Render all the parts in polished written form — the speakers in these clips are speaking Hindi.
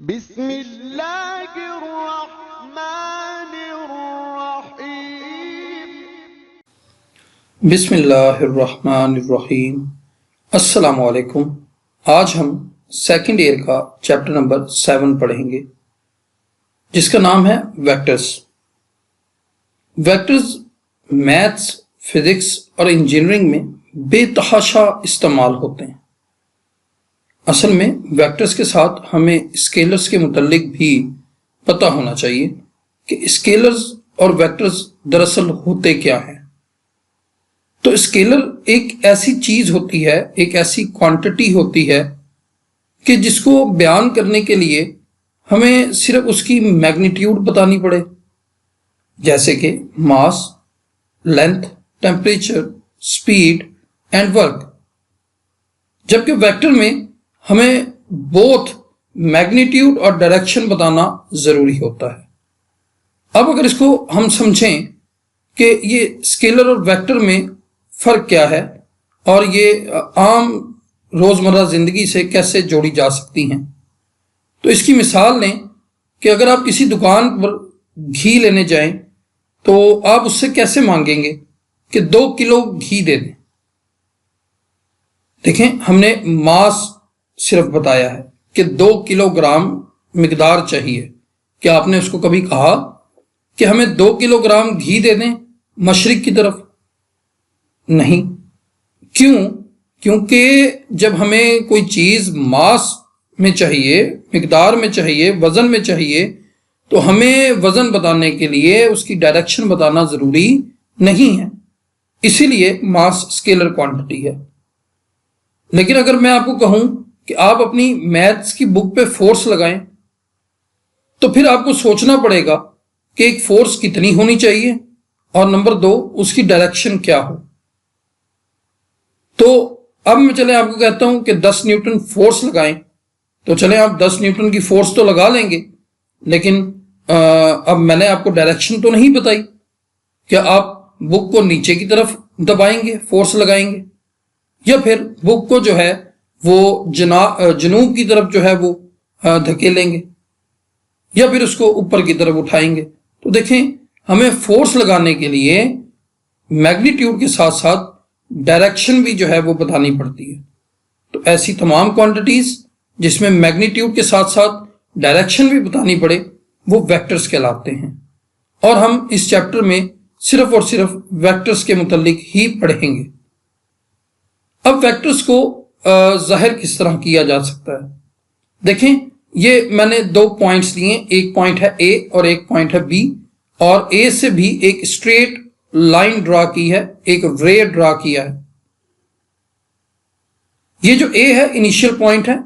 बिस्मिल्लाहिर्रहमानिर्रहीम। बिस्मिल्लाहिर्रहमानिर्रहीम। अस्सलामु अलैकुम। आज हम सेकंड ईयर का चैप्टर नंबर 7 पढ़ेंगे, जिसका नाम है वेक्टर्स। वेक्टर्स मैथ्स, फिजिक्स और इंजीनियरिंग में बेतहाशा इस्तेमाल होते हैं। असल में वेक्टर्स के साथ हमें स्केलर्स के मुतल्लिक भी पता होना चाहिए कि स्केलर्स और वेक्टर्स दरअसल होते क्या हैं। तो स्केलर एक ऐसी चीज होती है, एक ऐसी क्वांटिटी होती है कि जिसको बयान करने के लिए हमें सिर्फ उसकी मैग्नीट्यूड बतानी पड़े, जैसे कि mass, length, temperature, speed and work. जबकि वेक्टर में हमें बोथ मैग्नीट्यूड और डायरेक्शन बताना जरूरी होता है। अब अगर इसको हम समझें कि ये स्केलर और वेक्टर में फर्क क्या है और ये आम रोजमर्रा जिंदगी से कैसे जोड़ी जा सकती हैं, तो इसकी मिसाल लें कि अगर आप किसी दुकान पर घी लेने जाएं तो आप उससे कैसे मांगेंगे कि 2 किलो घी दे दें। देखें, हमने मास सिर्फ बताया है कि 2 किलोग्राम मिकदार चाहिए। क्या आपने उसको कभी कहा कि हमें 2 किलोग्राम घी दे दें मशरिक की तरफ? नहीं। क्यों? क्योंकि जब हमें कोई चीज मास में चाहिए, मिकदार में चाहिए, वजन में चाहिए, तो हमें वजन बताने के लिए उसकी डायरेक्शन बताना जरूरी नहीं है। इसीलिए मास स्केलर क्वांटिटी है। लेकिन अगर मैं आपको कहूं कि आप अपनी मैथ्स की बुक पे फोर्स लगाएं, तो फिर आपको सोचना पड़ेगा कि एक फोर्स कितनी होनी चाहिए और नंबर 2 उसकी डायरेक्शन क्या हो। तो अब मैं चले आपको कहता हूं कि 10 न्यूटन फोर्स लगाएं, तो चले आप 10 न्यूटन की फोर्स तो लगा लेंगे, लेकिन अब मैंने आपको डायरेक्शन तो नहीं बताई। क्या आप बुक को नीचे की तरफ दबाएंगे, फोर्स लगाएंगे, या फिर बुक को जो है वो जनूब की तरफ जो है वो धकेलेंगे, या फिर उसको ऊपर की तरफ उठाएंगे? तो देखें, हमें फोर्स लगाने के लिए मैग्नीट्यूड के साथ साथ डायरेक्शन भी जो है वो बतानी पड़ती है। तो ऐसी तमाम क्वांटिटीज जिसमें मैग्नीट्यूड के साथ साथ डायरेक्शन भी बतानी पड़े, वो वेक्टर्स कहलाते हैं। और हम इस चैप्टर में सिर्फ और सिर्फ वेक्टर्स के मुतालिक ही पढ़ेंगे। अब वेक्टर्स को जाहिर किस तरह किया जा सकता है? देखें, ये मैंने 2 पॉइंट्स लिए, एक पॉइंट है ए और एक पॉइंट है बी, और ए से भी एक स्ट्रेट लाइन ड्रा की है, एक रे ड्रा किया है। ये जो ए है इनिशियल पॉइंट है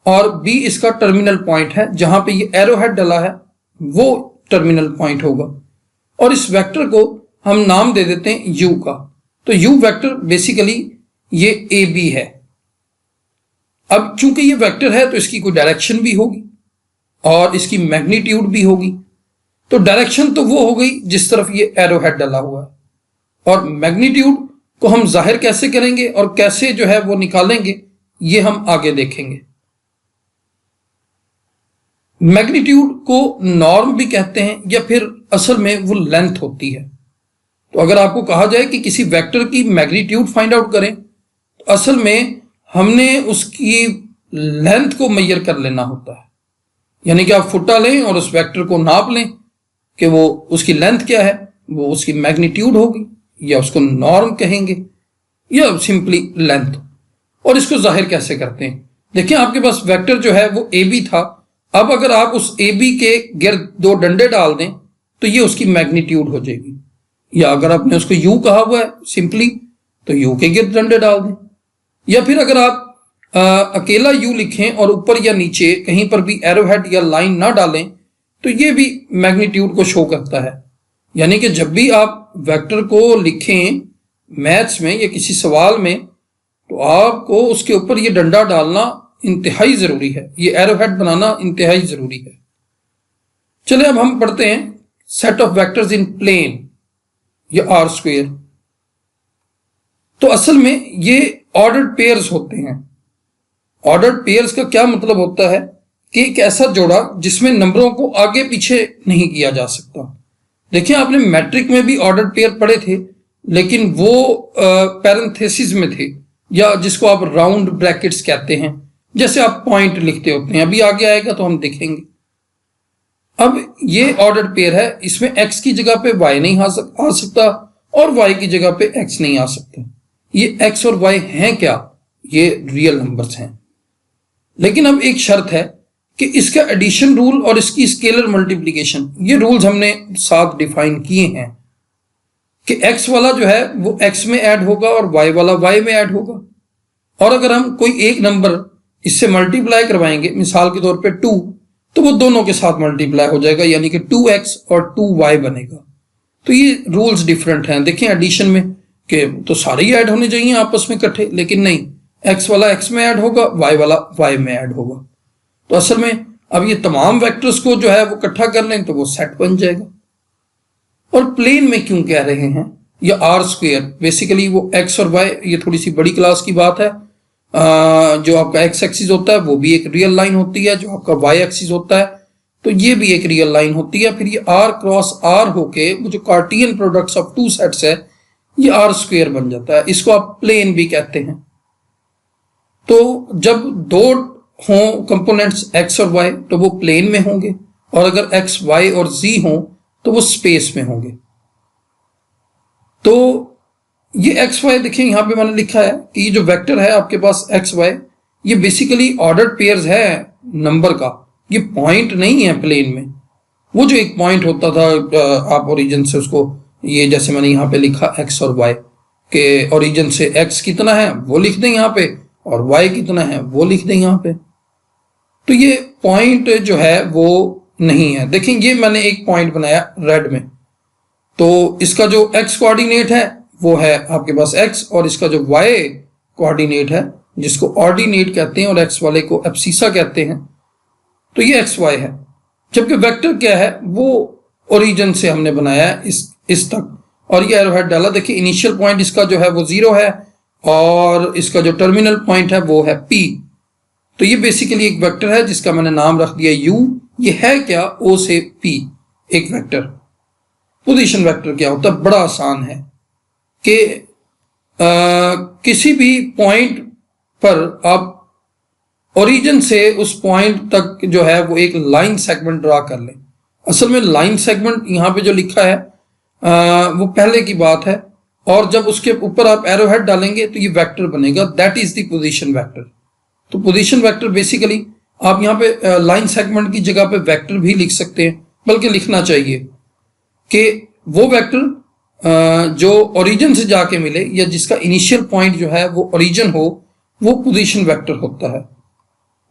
और बी इसका टर्मिनल पॉइंट है। जहां पे ये एरो हेड डला है वो टर्मिनल पॉइंट होगा, और इस वेक्टर को हम नाम दे देते हैं यू का। तो यू वेक्टर बेसिकली ये ए बी है। अब चूंकि ये वेक्टर है तो इसकी कोई डायरेक्शन भी होगी और इसकी मैग्नीट्यूड भी होगी। तो डायरेक्शन तो वो हो गई जिस तरफ ये एरो हेड डला हुआ है, और मैग्नीट्यूड को हम जाहिर कैसे करेंगे और कैसे जो है वो निकालेंगे, ये हम आगे देखेंगे। मैग्नीट्यूड को नॉर्म भी कहते हैं, या फिर असल में वो लेंथ होती है। तो अगर आपको कहा जाए कि किसी वेक्टर की मैग्नीट्यूड फाइंड आउट करें, तो असल में हमने उसकी लेंथ को मेजर कर लेना होता है। यानी कि आप फुटा लें और उस वेक्टर को नाप लें कि वो उसकी लेंथ क्या है, वो उसकी मैग्नीट्यूड होगी, या उसको नॉर्म कहेंगे, या सिंपली लेंथ। और इसको जाहिर कैसे करते हैं? देखिए, आपके पास वेक्टर जो है वो ए बी था। अब अगर आप उस ए बी के गिर्द 2 डंडे डाल दें तो ये उसकी मैग्नीट्यूड हो जाएगी। या अगर आपने उसको यू कहा हुआ है सिंपली, तो यू के गिर्द डंडे डाल दें। या फिर अगर आप अकेला यू लिखें और ऊपर या नीचे कहीं पर भी एरो हेड या लाइन ना डालें, तो ये भी मैग्नीट्यूड को शो करता है। यानी कि जब भी आप वेक्टर को लिखें मैथ्स में या किसी सवाल में, तो आपको उसके ऊपर ये डंडा डालना इंतहाई जरूरी है, ये एरो हेड बनाना इंतहाई जरूरी है। चले अब हम पढ़ते हैं set of vectors in plane या आर स्क्वायर। तो असल में ये ऑर्डर्ड पेयर्स होते हैं। ऑर्डर्ड पेयर्स का क्या मतलब होता है कि एक ऐसा जोड़ा जिसमें नंबरों को आगे पीछे नहीं किया जा सकता। देखिए आपने मैट्रिक में भी ऑर्डर्ड पेयर पढ़े थे, लेकिन वो पैरेंथेसिस में थे, या जिसको आप राउंड ब्रैकेट्स कहते हैं, जैसे आप पॉइंट लिखते होते हैं। अभी आगे आएगा तो हम देखेंगे। अब ये ऑर्डर्ड पेयर है, इसमें x की जगह पे y नहीं आ सकता और y की जगह पे x नहीं आ सकता। ये x और y हैं क्या? ये रियल नंबर्स हैं। लेकिन अब एक शर्त है कि इसका एडिशन रूल और इसकी स्केलर मल्टीप्लिकेशन, ये रूल्स हमने साथ डिफाइन किए हैं कि x वाला जो है वो x में ऐड होगा और y वाला y में ऐड होगा। और अगर हम कोई एक नंबर इससे मल्टीप्लाई करवाएंगे, मिसाल के तौर पे 2, तो वो दोनों के साथ मल्टीप्लाई हो जाएगा, यानी कि 2x और 2y बनेगा। तो ये रूल्स डिफरेंट हैं। देखें एडिशन में कि तो सारे ही ऐड होने चाहिए आपस में इकट्ठे, लेकिन नहीं, x वाला x में ऐड होगा, y वाला y में ऐड होगा। तो असल में अब ये तमाम वेक्टर्स को जो है वो इकट्ठा कर लें तो वो सेट बन जाएगा। और प्लेन में क्यों कह रहे हैं, या आर स्क्वेयर, बेसिकली वो x और y, ये थोड़ी सी बड़ी क्लास की बात है। जो आपका x एक्सिस होता है वो भी एक रियल लाइन होती है, जो आपका y एक्सिस होता है तो ये भी एक रियल लाइन होती है। फिर ये r क्रॉस r होके वो जो कार्टियन प्रोडक्ट्स ऑफ टू सेट्स है ये आर स्क्वेयर बन जाता है। इसको आप प्लेन भी कहते हैं। तो जब दो हों कंपोनेंट्स x और y तो वो प्लेन में होंगे, और अगर x, y और z हों तो वो स्पेस में होंगे। तो ये x y देखें, यहां पे मैंने लिखा है कि ये जो वेक्टर है आपके पास x y, ये बेसिकली ऑर्डर्ड पेयर्स है नंबर का, ये पॉइंट नहीं है प्लेन में। वो जो एक पॉइंट होता था आप ओरिजिन से उसको, ये जैसे मैंने यहाँ पे लिखा x और y के ओरिजिन से x कितना है वो लिख दें यहाँ पे, और y कितना है वो लिख दें यहाँ पे। तो ये पॉइंट जो है वो नहीं है। देखें ये मैंने एक पॉइंट बनाया रेड में, तो इसका जो x कोऑर्डिनेट है वो है आपके पास x, और इसका जो y कोऑर्डिनेट है जिसको ऑर्डिनेट कहते हैं और x वाले को एब्सिसा कहते हैं, तो ये xy है। जबकि वेक्टर क्या है वो ओरिजिन से हमने बनाया है इस तक, और ये एरोहेड डाला। देखिए इनिशियल पॉइंट इसका जो है वो 0 है और इसका जो टर्मिनल पॉइंट है वो है p। तो ये बेसिकली एक वेक्टर है जिसका मैंने नाम रख दिया u। ये है क्या? o से p एक वेक्टर। पोजीशन वेक्टर क्या होता है? बड़ा आसान है कि किसी भी पॉइंट पर आप ओरिजिन से उस पॉइंट तक जो है वो एक लाइन सेगमेंट ड्रा कर लें। असल में लाइन सेगमेंट यहाँ पे जो लिखा है वो पहले की बात है, और जब उसके ऊपर आप एरोहेड डालेंगे तो ये वेक्टर बनेगा, that is the position vector. तो पोजीशन वेक्टर बेसिकली आप यहाँ पे लाइन सेगमेंट की जगह पे वेक्टर भी लिख सकते हैं, बल्कि लिखना चाहिए कि वो वेक्टर जो ओरिजिन से जाके मिले या जिसका इनिशियल पॉइंट जो है वो ओरिजिन हो, वो पोजीशन वेक्टर होता है।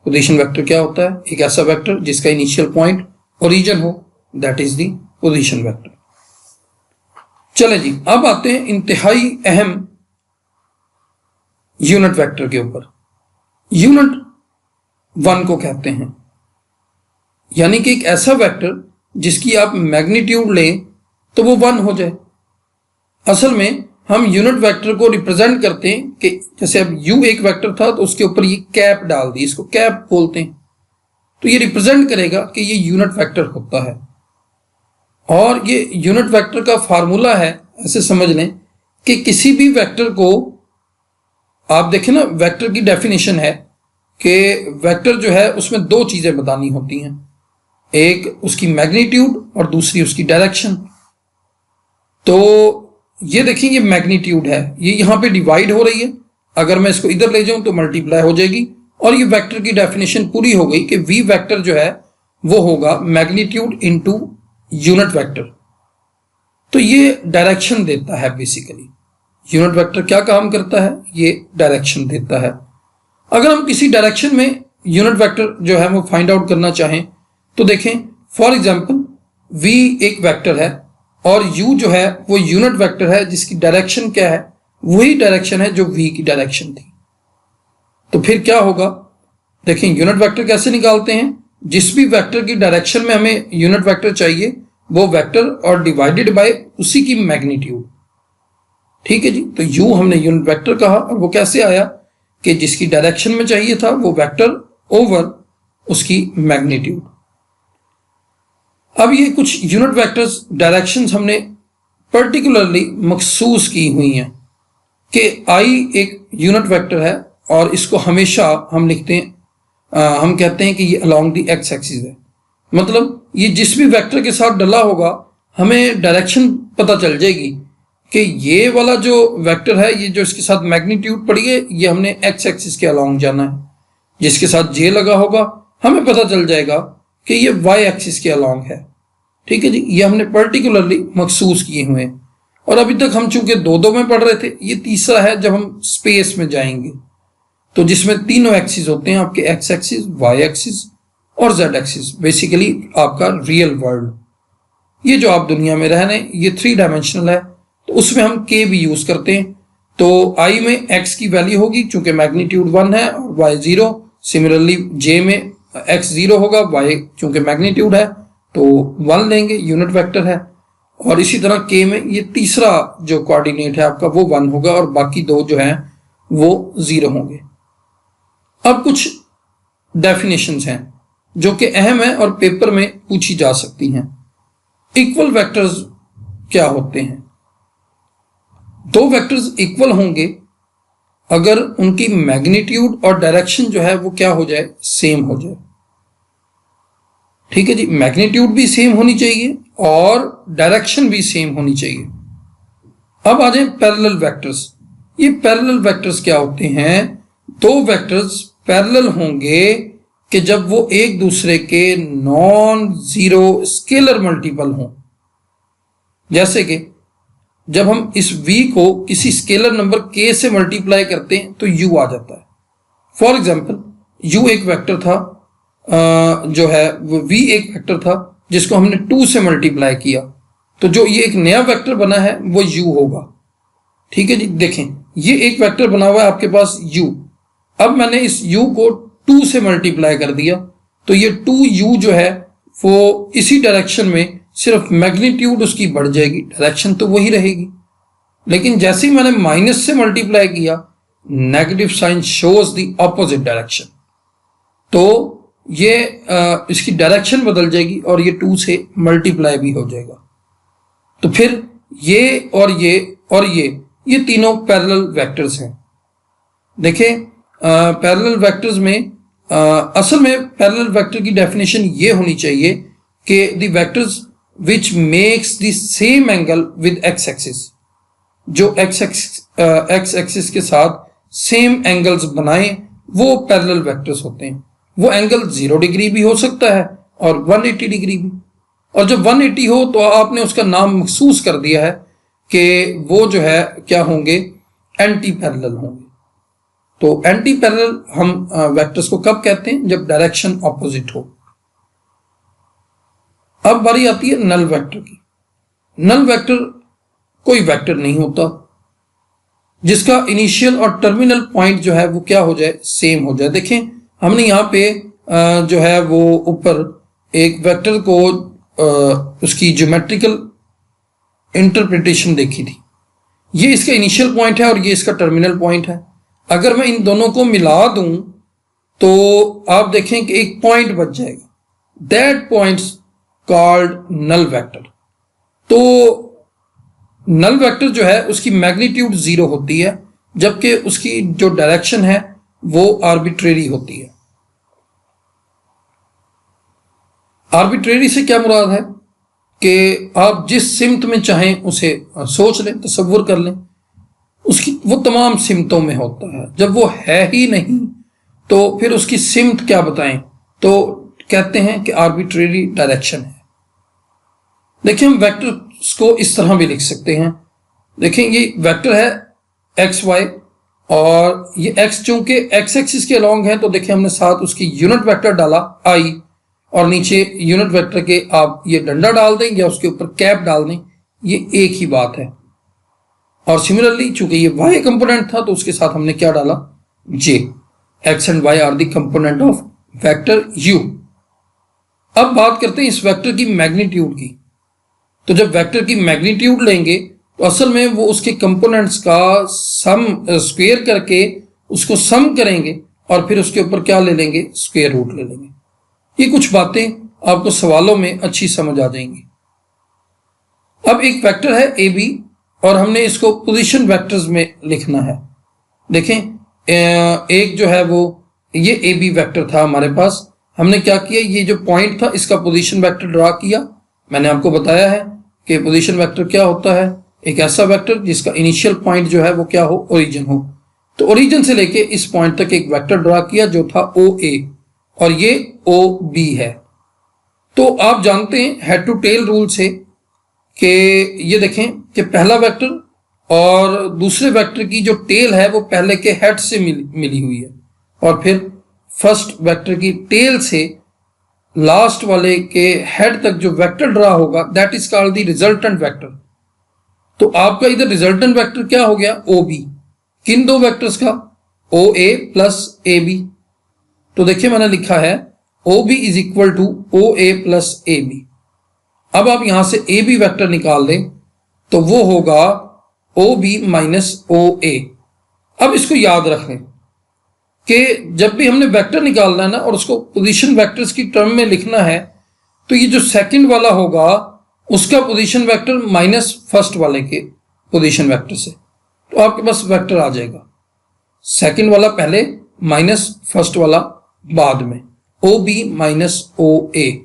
पोजीशन वेक्टर क्या होता है? एक ऐसा वेक्टर जिसका इनिशियल पॉइंट ओरिजिन हो, that is the position vector. चले जी, अब आते हैं इंतहाई अहम यूनिट वेक्टर के ऊपर। यूनिट 1 को कहते हैं, यानी कि एक ऐसा वेक्टर जिसकी आप मैग्नीट्यूड लें तो वो 1 हो जाए। असल में हम यूनिट वेक्टर को रिप्रेजेंट करते हैं कि जैसे अब u एक वेक्टर था तो उसके ऊपर ये कैप डाल दी, इसको कैप बोलते हैं। तो ये रिप्रेजेंट करेगा कि ये यूनिट वेक्टर होता है। और ये यूनिट वेक्टर का फार्मूला है, ऐसे समझ लें कि किसी भी वेक्टर को आप देखें ना, वेक्टर की डेफिनेशन है कि वेक्टर जो है उसमें 2 चीजें बतानी होती हैं, एक उसकी मैग्नीट्यूड और दूसरी उसकी डायरेक्शन। तो ये देखिए ये मैग्नीट्यूड है, ये यहाँ पे डिवाइड हो रही है, अगर मैं इसको इधर ले जाऊं तो मल्टीप्लाई हो जाएगी, और ये वेक्टर की डेफिनेशन पूरी हो गई कि v वेक्टर जो है वो होगा मैग्नीट्यूड इनटू यूनिट वेक्टर। तो ये डायरेक्शन देता है। बेसिकली यूनिट वेक्टर क्या काम करता है? ये डायरेक्शन देता है। अगर हम किसी डायरेक्शन में यूनिट वेक्टर जो है वो फाइंड आउट करना चाहें तो देखें, फॉर एग्जांपल v एक वेक्टर है और u जो है वो यूनिट वेक्टर है जिसकी डायरेक्शन क्या है? वही डायरेक्शन है जो v की डायरेक्शन थी। तो फिर क्या होगा? देखें यूनिट वेक्टर कैसे निकालते हैं? जिस भी वेक्टर की डायरेक्शन में हमें यूनिट वेक्टर चाहिए वो वेक्टर और डिवाइडेड बाय उसी की मैग्नीट्यूड। ठीक है जी, तो u हमने यूनिट वेक्टर कहा, और वो कैसे आया कि जिसकी डायरेक्शन में चाहिए था वो वेक्टर ओवर उसकी मैग्नीट्यूड। अब ये कुछ यूनिट वेक्टर्स डायरेक्शंस हमने पर्टिकुलरली मखसूस की हुई हैं कि आई एक यूनिट वेक्टर है और इसको हमेशा हम लिखते हैं, हम कहते हैं कि ये अलोंग द एक्स एक्सिस है। मतलब ये जिस भी वेक्टर के साथ डला होगा हमें डायरेक्शन पता चल जाएगी कि ये वाला जो वेक्टर है, ये जो इसके साथ मैग्नीट्यूड पड़ी है, ये हमने एक्स एक्सिस के अलोंग जाना है। जिसके साथ जे लगा होगा हमें पता चल जाएगा कि ये वाई एक्सिस के अलोंग है। ठीक है जी, ये हमने पर्टिकुलरली मखसूस किए हुए हैं। और अभी तक हम चूंकि दो दो में पढ़ रहे थे, ये तीसरा है जब हम स्पेस में जाएंगे तो जिसमें तीनों एक्सिस होते हैं, आपके एक्स एक्सिस, वाई एक्सिस और जेड एक्सिस, बेसिकली आपका रियल वर्ल्ड। ये जो आप दुनिया में रह रहे हैं ये 3 डायमेंशनल है, तो उसमें हम के भी यूज करते हैं। तो आई में एक्स की वैल्यू होगी चूंकि मैग्नीट्यूड 1 है और वाई 0। सिमिलरली जे में एक्स 0 होगा, वाई चूंकि मैग्नीट्यूड है तो 1 लेंगे, यूनिट वेक्टर है। और इसी तरह के में ये तीसरा जो कोऑर्डिनेट है आपका वो 1 होगा और बाकी 2 जो है वो 0 होंगे। अब कुछ डेफिनेशंस हैं जो कि अहम है और पेपर में पूछी जा सकती हैं। इक्वल वेक्टर्स क्या होते हैं? 2 वेक्टर्स इक्वल होंगे अगर उनकी मैग्नीट्यूड और डायरेक्शन जो है वो क्या हो जाए, सेम हो जाए। ठीक है जी, मैग्नीट्यूड भी सेम होनी चाहिए और डायरेक्शन भी सेम होनी चाहिए। अब आ जाए पैरेलल वेक्टर्स। ये पैरेलल वेक्टर्स क्या होते हैं? 2 वेक्टर्स पैरेलल होंगे कि जब वो एक दूसरे के नॉन जीरो स्केलर मल्टीपल हों। जैसे कि जब हम इस v को किसी स्केलर नंबर k से मल्टीप्लाई करते हैं तो u आ जाता है। फॉर एग्जाम्पल u एक वेक्टर था, जो है वो v एक वेक्टर था जिसको हमने 2 से मल्टीप्लाई किया, तो जो ये एक नया वेक्टर बना है वो u होगा। ठीक है जी, देखें ये एक वेक्टर बना हुआ है आपके पास u। अब मैंने इस u को 2 से मल्टीप्लाई कर दिया तो ये 2u जो है वो इसी डायरेक्शन में सिर्फ मैग्नीट्यूड उसकी बढ़ जाएगी, डायरेक्शन तो वही रहेगी। लेकिन जैसे ही मैंने माइनस से मल्टीप्लाई किया, negative sign shows the opposite direction, तो ये इसकी डायरेक्शन बदल जाएगी और ये 2 से मल्टीप्लाई भी हो जाएगा। तो फिर ये और ये और ये तीनों पैरेलल वेक्टर्स हैं। देखें पैरेलल वेक्टर्स में असल में पैरेलल वेक्टर की डेफिनेशन ये होनी चाहिए कि the vectors which makes the same angle with x axis, जो एक्स एक्सिस के साथ सेम एंगल्स बनाएं वो पैरेलल वेक्टर्स होते हैं। वो एंगल 0 डिग्री भी हो सकता है और 180 डिग्री भी। और जब 180 हो तो आपने उसका नाम मखसूस कर दिया है कि वो जो है क्या होंगे, एंटी पैरेलल होंगे। तो एंटी पैरेलल हम वेक्टर्स को कब कहते हैं? जब डायरेक्शन ऑपोजिट हो। अब बारी आती है नल वेक्टर की। नल वेक्टर कोई वेक्टर नहीं होता जिसका इनिशियल और टर्मिनल पॉइंट जो है वो क्या हो जाए, सेम हो जाए। देखें हमने यहाँ पे जो है वो ऊपर एक वेक्टर को उसकी ज्योमेट्रिकल इंटरप्रिटेशन देखी थी। ये इसका इनिशियल पॉइंट है और ये इसका टर्मिनल पॉइंट है। अगर मैं इन दोनों को मिला दूं तो आप देखें कि एक पॉइंट बच जाएगा, that points called null vector. तो नल वेक्टर जो है उसकी मैग्नीट्यूड 0 होती है जबकि उसकी जो डायरेक्शन है वो आर्बिट्रेरी होती है। आर्बिट्रेरी से क्या मुराद है कि आप जिस सिमत में चाहें उसे सोच लें, तसव्वुर कर लें, उसकी वो तमाम सिमतों में होता है। जब वो है ही नहीं तो फिर उसकी सिमत क्या बताएं, तो कहते हैं कि आर्बिट्रेरी डायरेक्शन है। देखिए हम वेक्टर्स को इस तरह भी लिख सकते हैं। देखें ये वेक्टर है एक्स वाई और ये एक्स चूंकि एक्स एक्सिस के अलॉन्ग है तो देखिए हमने साथ उसकी यूनिट वेक्टर डाला आई और नीचे यूनिट वेक्टर के आप ये डंडा डाल दें या उसके ऊपर कैप डाल दें, ये एक ही बात है। और सिमिलरली चूंकि ये वाई कंपोनेंट था तो उसके साथ हमने क्या डाला, j. X and y are the component of vector u. अब बात करते हैं इस वेक्टर की मैग्नीट्यूड की। तो जब वेक्टर की मैग्नीट्यूड लेंगे तो असल में वो उसके कंपोनेंट्स का सम स्क्वायर करके उसको सम करेंगे और फिर उसके ऊपर क्या ले लेंगे, स्क्वायर रूट ले लेंगे। ये कुछ बातें आपको सवालों में अच्छी समझ आ जाएंगी। अब एक वेक्टर है ए बी और हमने इसको पोजीशन वेक्टर्स में लिखना है। देखें एक जो है वो ये ए बी वेक्टर था हमारे पास, हमने क्या किया, ये जो पॉइंट था इसका पोजीशन वेक्टर ड्रा किया। मैंने आपको बताया है कि पोजीशन वेक्टर क्या होता है, एक ऐसा वेक्टर जिसका इनिशियल पॉइंट जो है वो क्या हो, ओरिजिन हो। तो ओरिजिन से लेके इस पॉइंट तक एक वेक्टर ड्रा किया जो था ओ ए और ये ओ बी है। तो आप जानते हैं हेड टू टेल रूल से कि ये देखें कि पहला वेक्टर और दूसरे वेक्टर की जो टेल है वो पहले के हेड से मिली हुई है और फिर फर्स्ट वेक्टर की टेल से लास्ट वाले के हेड तक जो वेक्टर ड्रा होगा that is called the resultant vector. तो आपका इधर रिजल्टेंट वेक्टर क्या हो गया, ओ बी। किन दो वेक्टर्स का, ओ ए प्लस ए बी। तो देखिए मैंने लिखा है O B is equal to O A plus A B. अब आप यहां से ए बी वेक्टर निकाल दें तो वो होगा ओ बी माइनस ओ ए। अब इसको याद रख लें कि जब भी हमने वेक्टर निकालना है ना और उसको पोजीशन वेक्टर्स की टर्म में लिखना है तो ये जो सेकंड वाला होगा उसका पोजीशन वेक्टर माइनस फर्स्ट वाले के पोजीशन वेक्टर से, तो आपके पास वेक्टर आ जाएगा सेकंड वाला पहले माइनस फर्स्ट वाला बाद में, ओ बी माइनस ओ ए।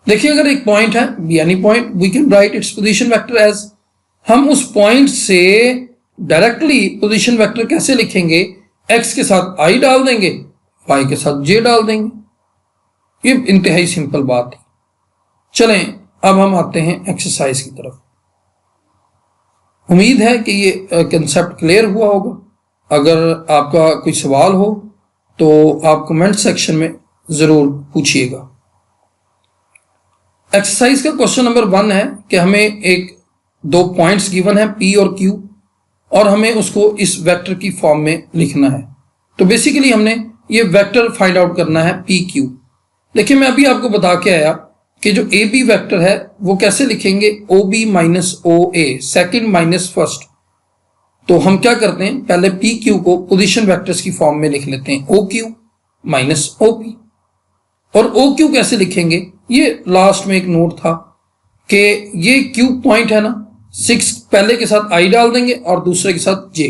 देखिए अगर एक पॉइंट है any point we can write its position vector as, हम उस पॉइंट से डायरेक्टली पोजीशन वेक्टर कैसे लिखेंगे, एक्स के साथ आई डाल देंगे, वाई के साथ जे डाल देंगे। ये इंतहाई सिंपल बात है। चलें अब हम आते हैं एक्सरसाइज की तरफ। उम्मीद है कि ये कंसेप्ट क्लियर हुआ होगा। अगर आपका कोई सवाल हो तो आप कमेंट सेक्शन में जरूर पूछिएगा। एक्सरसाइज का क्वेश्चन नंबर 1 है कि हमें एक दो पॉइंट्स गिवन है P और Q और हमें उसको इस वेक्टर की फॉर्म में लिखना है। तो बेसिकली हमने ये वेक्टर फाइंड आउट करना है पी क्यू। देखिए मैं अभी आपको बता के आया कि जो ए बी वेक्टर है वो कैसे लिखेंगे, O B minus O A, second minus first. तो हम क्या करते हैं, पहले पी क्यू को पोजीशन वेक्टर्स की फॉर्म में लिख लेते हैं, O Q minus O P. और ओ क्यू कैसे लिखेंगे, ये लास्ट में एक नोट था कि ये क्यू पॉइंट है ना, 6 पहले के साथ आई डाल देंगे और दूसरे के साथ जे,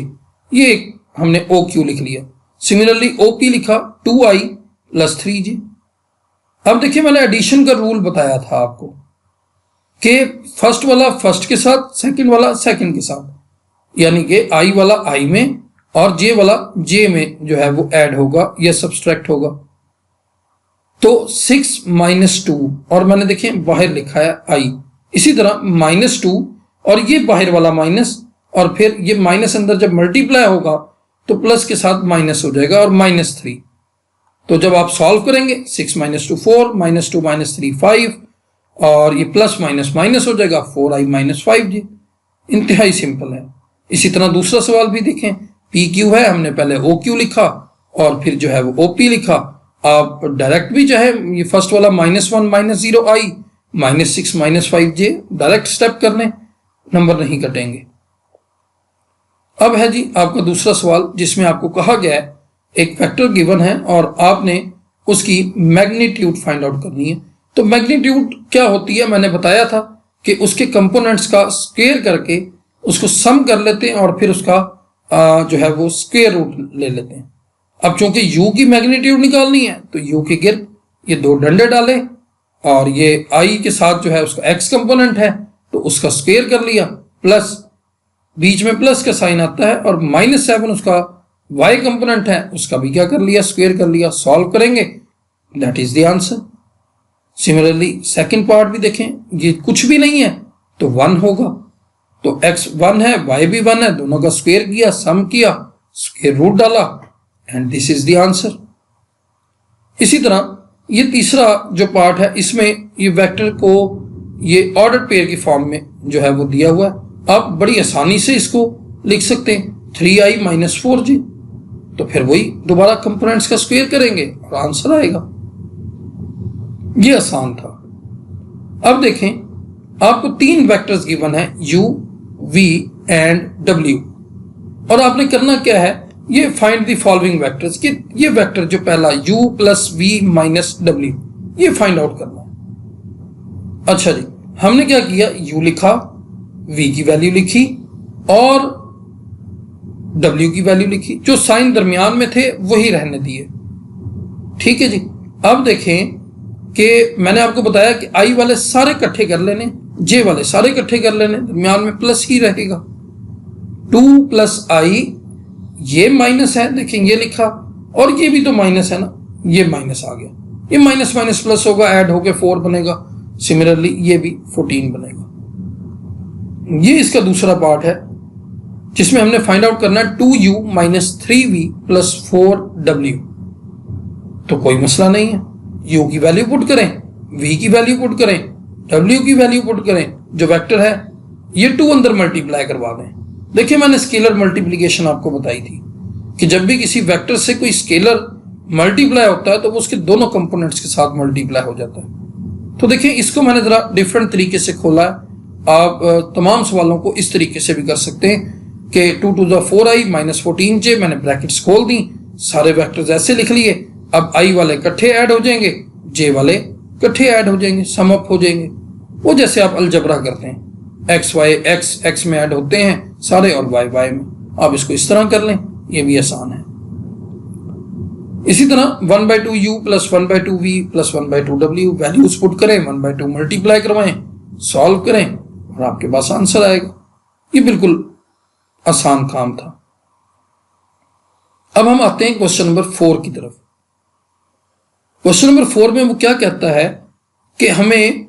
ये एक हमने ओ क्यू लिख लिया। सिमिलरली ओ पी लिखा 2i प्लस 3j। अब देखिए मैंने एडिशन का रूल बताया था आपको कि फर्स्ट वाला फर्स्ट के साथ, सेकंड वाला सेकंड के साथ, यानी कि आई वाला आई में और जे वाला जे में जो है वो ऐड होगा या सब्सट्रैक्ट होगा। तो 6 माइनस 2 और मैंने देखिए बाहर लिखा है आई, इसी तरह माइनस 2 और ये बाहर वाला माइनस और फिर ये माइनस अंदर जब मल्टीप्लाई होगा तो प्लस के साथ माइनस हो जाएगा और माइनस 3। तो जब आप सॉल्व करेंगे 6 माइनस 2 4, माइनस 2 माइनस 3 5 और ये प्लस माइनस माइनस हो जाएगा 4i माइनस 5j। इंतहाई सिंपल है। इसी तरह दूसरा सवाल भी देखें, पी क्यू है, हमने पहले ओ क्यू लिखा और फिर जो है वो ओ पी लिखा। आप डायरेक्ट भी चाहे ये फर्स्ट वाला -1 minus 0i minus 6 minus 5j direct step कर लें, नंबर नहीं कटेंगे। अब है जी आपका दूसरा सवाल जिसमें आपको कहा गया है एक वेक्टर गिवन है और आपने उसकी मैग्नीट्यूड फाइंड आउट करनी है। तो मैग्नीट्यूड क्या होती है, मैंने बताया था कि उसके कंपोनेंट्स का स्क्वायर करके उसको सम कर लेते हैं और फिर उसका जो है वो स्क्वायर रूट ले लेते हैं। अब चूंकि u की मैग्नीट्यूड निकालनी है तो u के गिर्द ये दो डंडे डाले और ये i के साथ जो है उसका x कंपोनेंट है तो उसका स्क्वायर कर लिया, प्लस बीच में प्लस का साइन आता है और -7 उसका y कंपोनेंट है, उसका भी क्या कर लिया, स्क्वायर कर लिया। सॉल्व करेंगे, that is the answer. Similarly second part भी देखें, ये कुछ भी नहीं है तो 1 होगा, तो x 1 है y भी 1 है, दोनों का स्क्वायर किया, सम किया, स्क्वायर रूट डाला and this is the answer. इसी तरह ये तीसरा जो पार्ट है इसमें ये वेक्टर को ये ऑर्डर पेयर की फॉर्म में जो है वो दिया हुआ है। आप बड़ी आसानी से इसको लिख सकते हैं 3i माइनस 4j, तो फिर वही दोबारा कंपोनेंट्स का स्क्वायर करेंगे और आंसर आएगा। ये आसान था। अब देखें आपको 3 वेक्टर्स गिवन है u, v एंड w और आपने करना क्या है, ये फाइंड द फॉलोइंग वेक्टर्स, कि ये वेक्टर जो पहला u plus v minus w, ये फाइंड आउट करना है। अच्छा जी, हमने क्या किया, u लिखा, v की वैल्यू लिखी और w की वैल्यू लिखी, जो साइन दरमियान में थे वही रहने दिए। ठीक है जी। अब देखें कि मैंने आपको बताया कि i वाले सारे इकट्ठे कर लेने, j वाले सारे इकट्ठे कर लेने, दरमियान में प्लस ही रहेगा। 2 प्लस i, ये माइनस है, देखें ये लिखा, और ये भी तो माइनस है ना, ये माइनस आ गया, ये माइनस माइनस प्लस होगा, ऐड होके 4 बनेगा। सिमिलरली ये भी 14 बनेगा। ये इसका दूसरा पार्ट है जिसमें हमने फाइंड आउट करना है 2u minus 3v plus 4w। तो कोई मसला नहीं है, u की वैल्यू पुट करें, v की वैल्यू पुट करें, w की वैल्यू पुट करें, जो वेक्टर है ये 2 अंदर मल्टीप्लाई करवा दें। देखिए मैंने स्केलर मल्टीप्लिकेशन आपको बताई थी कि जब भी किसी वेक्टर से कोई स्केलर मल्टीप्लाई होता है तो वो उसके दोनों कंपोनेंट्स के साथ मल्टीप्लाई हो जाता है। तो देखिए इसको मैंने जरा डिफरेंट तरीके से खोला है। आप तमाम सवालों को इस तरीके से भी कर सकते हैं कि 2 to the 4i minus 14j, मैंने ब्रैकेट्स खोल दी, सारे वेक्टर्स ऐसे लिख लिए। अब i वाले इकट्ठे ऐड हो जाएंगे, j वाले इकट्ठे ऐड हो जाएंगे, सम अप हो जाएंगे। वो जैसे आप अलजबरा करते हैं, x y x में ऐड होते हैं सारे और y y में, आप इसको इस तरह कर लें, ये भी आसान है। इसी तरह 1/2u plus 1/2v plus 1/2w, values put करें, 1/2 मल्टीप्लाई करवाएं, सॉल्व करें और आपके पास आंसर आएगा। ये बिल्कुल आसान काम था। अब हम आते हैं क्वेश्चन नंबर 4 की तरफ। क्वेश्चन नंबर 4 में वो क्या कहता है कि हमें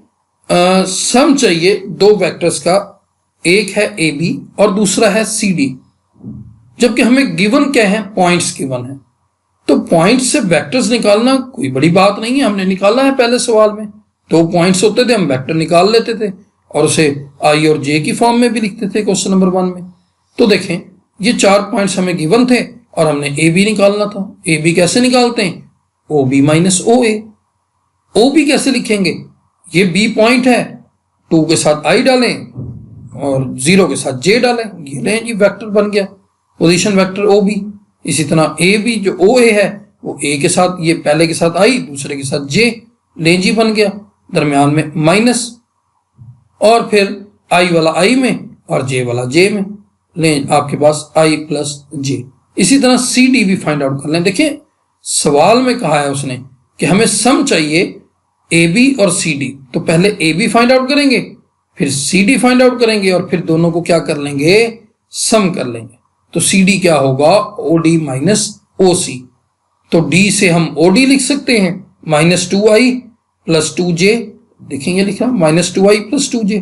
सम चाहिए दो वेक्टर्स का, एक है ए बी और दूसरा है सी डी, जबकि हमें गिवन क्या है, पॉइंट्स गिवन है। तो पॉइंट्स से वेक्टर्स निकालना कोई बड़ी बात नहीं है, हमने निकाला है पहले सवाल में। 2 पॉइंट्स होते थे, हम वेक्टर निकाल लेते थे और उसे आई और जे की फॉर्म में भी लिखते थे क्वेश्चन नंबर 1 में। तो देखें ये 4 पॉइंट्स हमें गिवन थे और हमने ए बी निकालना था। ए बी कैसे निकालते हैं, ओ बी माइनस ओ ए। ओ बी कैसे लिखेंगे, ये बी पॉइंट है, 2 के साथ आई डालें और 0 के साथ जे डालें, ये लें जी वेक्टर बन गया, पोजीशन वेक्टर ओ बी। इसी तरह ए बी जो ओ ए है वो ए के साथ, ये पहले के साथ आई दूसरे के साथ जे, लें जी बन गया, दरमियान में माइनस, और फिर आई वाला आई में और जे वाला जे में, लें आपके पास आई प्लस जे। इसी तरह सी डी भी फाइंड आउट कर लें। देखिए सवाल में कहा है उसने कि हमें सम चाहिए ए बी और सी डी, तो पहले ए बी फाइंड आउट करेंगे, फिर सी डी फाइंड आउट करेंगे और फिर दोनों को क्या कर लेंगे, सम कर लेंगे। तो सी डी क्या होगा, ओ डी माइनस ओ सी। तो डी से हम ओ डी लिख सकते हैं, माइनस 2i प्लस 2j, देखेंगे लिखा माइनस 2i प्लस 2j,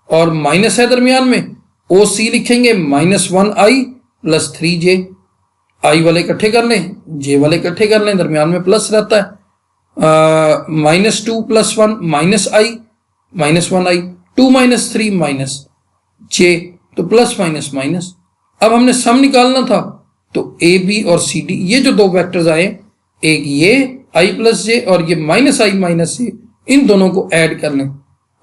और माइनस है दरमियान में, ओ सी लिखेंगे माइनस 1i प्लस 3j। आई वाले इकट्ठे कर लें, जे वाले इकट्ठे कर लें, दरमियान में प्लस रहता है, माइनस 2 प्लस 1 माइनस आई माइनस 1i, 2 माइनस 3 माइनस जे, तो प्लस माइनस माइनस। अब हमने सम निकालना था, तो ए बी और सी डी, ये जो 2 वेक्टर्स आए, एक ये आई प्लस जे और ये माइनस आई माइनस जे, इन दोनों को ऐड कर लें।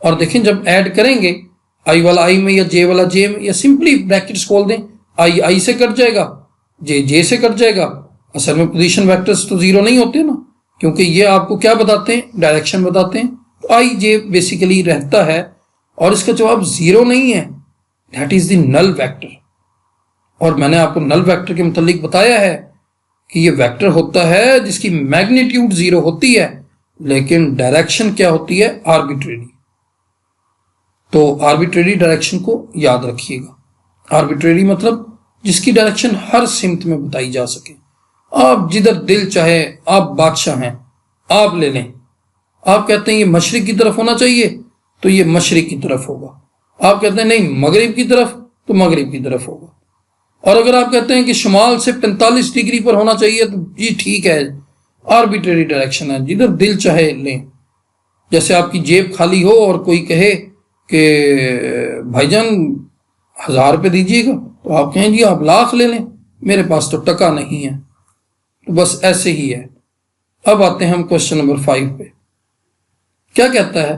और देखें जब ऐड करेंगे आई वाला आई में या जे वाला जे में, या सिंपली ब्रैकेट्स खोल दें, आई आई से कट जाएगा, जे जे से कट जाएगा। असल में पोजीशन वेक्टर्स तो 0 नहीं होते ना, क्योंकि ये आपको क्या बताते हैं, डायरेक्शन बताते हैं। तो आई जे बेसिकली रहता है, और इसका जवाब 0 नहीं है, that is the null vector. और मैंने आपको नल वेक्टर के मुतालिक बताया है कि ये वेक्टर होता है जिसकी मैग्नीट्यूड 0 होती है, लेकिन डायरेक्शन क्या होती है, आर्बिट्रेरी। तो आर्बिट्रेरी डायरेक्शन को याद रखिएगा। आर्बिट्रेरी मतलब जिसकी डायरेक्शन हर सिमत में बताई जा सके। आप जिधर दिल चाहे, आप बादशाह हैं, आप ले लें। आप कहते हैं ये मशरिक की तरफ होना चाहिए, तो ये मशरिक की तरफ होगा। आप कहते हैं नहीं मगरिब की तरफ, तो मगरिब की तरफ होगा। और अगर आप कहते हैं कि शुमाल से 45 डिग्री पर होना चाहिए, तो जी ठीक है, आर्बिट्रेरी डायरेक्शन है, जिधर दिल चाहे लें। जैसे आपकी जेब खाली हो और कोई कहे कि भाईजान 1000 रुपये दीजिएगा, तो आप कहें जी आप लाख ले लें, मेरे पास तो टका नहीं है। तो बस ऐसे ही है। अब आते हैं हम क्वेश्चन नंबर 5 पे। क्या कहता है,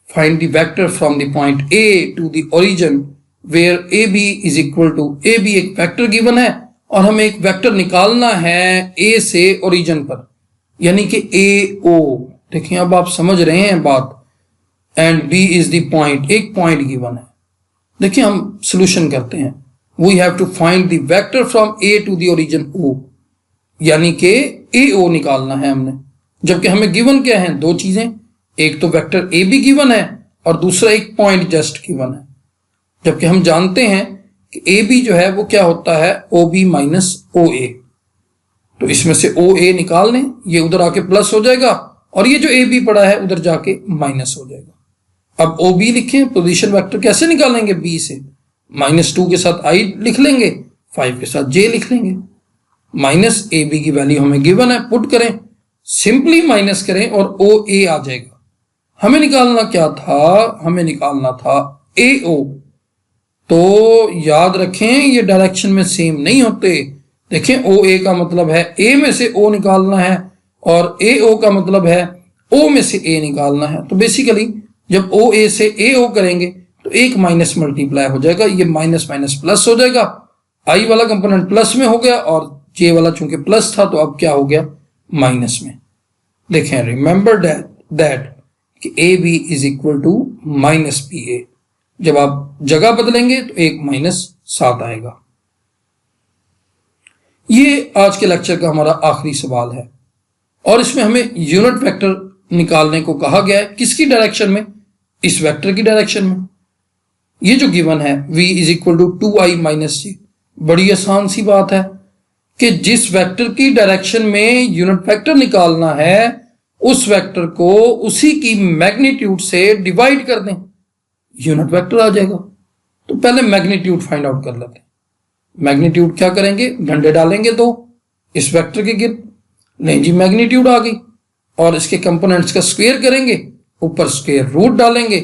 find the vector from the point A to the origin where A B is equal to, A B एक वेक्टर गिवन है और हमें एक वेक्टर निकालना है ए से ओरिजिन पर, यानी कि ए ओ। देखिए अब आप समझ रहे हैं बात। And B is the point, एक पॉइंट गिवन है। देखिए हम सॉल्यूशन करते हैं। We have to find the vector from A to the origin O, यानी कि ए ओ निकालना है हमने। जबकि हमें गिवन क्या है, दो चीजें, एक तो वेक्टर ए बी गिवन है और दूसरा एक पॉइंट जस्ट गिवन है। जबकि हम जानते हैं कि ए बी जो है वो क्या होता है, ओ बी माइनस ओ ए। तो इसमें से ओ ए निकाल लें, ये उधर आके प्लस हो जाएगा और ये जो ए बी पड़ा है उधर जाके माइनस हो जाएगा। अब ओ बी लिखें, पोजीशन वेक्टर कैसे निकालेंगे, बी से -2 के साथ आई लिख लेंगे, 5 के साथ जे लिख लेंगे। माइनस ए बी की वैल्यू हमें गिवन है, पुट करें, सिंपली माइनस करें और ओ ए आ जाएगा। हमें निकालना क्या था, हमें निकालना था ए ओ। तो याद रखें ये डायरेक्शन में सेम नहीं होते। देखें ओ ए का मतलब है ए में से ओ निकालना है और ए ओ का मतलब है ओ में से ए निकालना है। तो बेसिकली जब ओ ए से ए ओ करेंगे तो एक माइनस मल्टीप्लाई हो जाएगा, ये माइनस माइनस प्लस हो जाएगा। आई वाला कंपोनेंट प्लस में हो गया और जे वाला चूंकि प्लस था तो अब क्या हो गया, माइनस में। देखें रिमेंबर दैट कि A B is equal to minus B A. जब आप जगह बदलेंगे तो एक माइनस साथ आएगा। ये आज के लेक्चर का हमारा आखिरी सवाल है और इसमें हमें यूनिट वेक्टर निकालने को कहा गया है। किसकी डायरेक्शन में, इस वेक्टर की डायरेक्शन में। ये जो गिवन है v is equal to 2i minus j, बड़ी आसान सी बात है कि जिस वेक्टर की डायरेक्शन में यूनिट वेक्टर निकालना है उस वेक्टर को उसी की मैग्नीट्यूड से डिवाइड कर दें, यूनिट वेक्टर आ जाएगा। तो पहले मैग्नीट्यूड फाइंड आउट कर लेते हैं। मैग्नीट्यूड क्या करेंगे, डंडे डालेंगे दो इस वेक्टर के गिर्द, नहीं जी मैग्नीट्यूड आ गई, और इसके कंपोनेंट्स का स्क्वायर करेंगे, ऊपर स्क्वायर रूट डालेंगे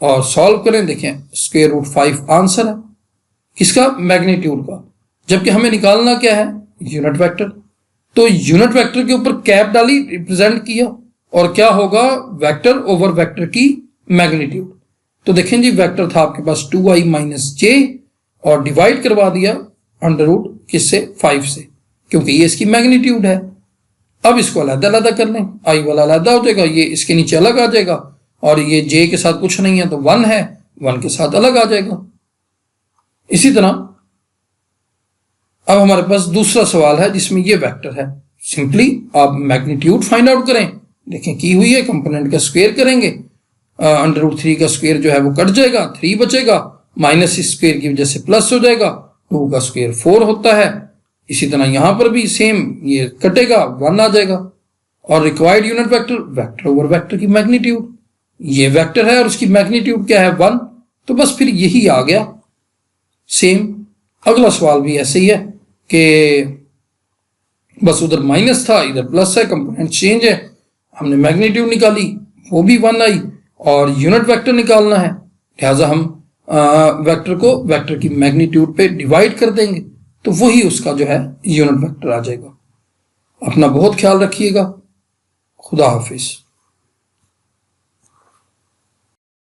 और सॉल्व करें। देखें स्क्वायर रूट 5 आंसर है किसका, मैग्नीट्यूड का। जबकि हमें निकालना क्या है, यूनिट वेक्टर। तो यूनिट वेक्टर के ऊपर कैप डाली, रिप्रेजेंट किया, और क्या होगा, वेक्टर ओवर वेक्टर की मैग्नीट्यूड। तो देखें जी वेक्टर था आपके पास 2i माइनस जे और डिवाइड करवा दिया अंडर रूट किससे, 5 से, क्योंकि ये इसकी मैग्नीट्यूड है। अब इसको अलग अलग कर लें, आई वाला अलग हो जाएगा, ये इसके नीचे अलग आ जाएगा, और ये जे के साथ कुछ नहीं है तो 1 है, 1 के साथ अलग आ जाएगा। इसी तरह अब हमारे पास दूसरा सवाल है जिसमें ये वेक्टर है। सिंपली आप मैग्नीट्यूड फाइंड आउट करें। देखें की हुई है, कंपोनेंट का स्क्वायर करेंगे, अंडर रूट 3 का स्क्वायर जो है वो कट जाएगा, 3 बचेगा, माइनस स्क्वायर की वजह से प्लस हो जाएगा, 2 का स्क्वायर 4 होता है। इसी तरह यहां पर भी सेम, ये कटेगा 1 आ जाएगा। और required unit vector, vector over vector की मैग्नीट्यूड, ये वेक्टर है और उसकी मैग्नीट्यूड क्या है, 1, तो बस फिर यही आ गया सेम। अगला सवाल भी ऐसे ही है कि बस उधर माइनस था इधर प्लस है, कंपोनेंट चेंज है, हमने मैग्नीट्यूड निकाली वो भी 1 आई, और यूनिट वेक्टर निकालना है, लिहाजा हम वेक्टर को वेक्टर की मैग्नीट्यूड पे डिवाइड कर देंगे तो वही उसका जो है यूनिट वेक्टर आ जाएगा। अपना बहुत ख्याल रखिएगा। खुदा हाफिज।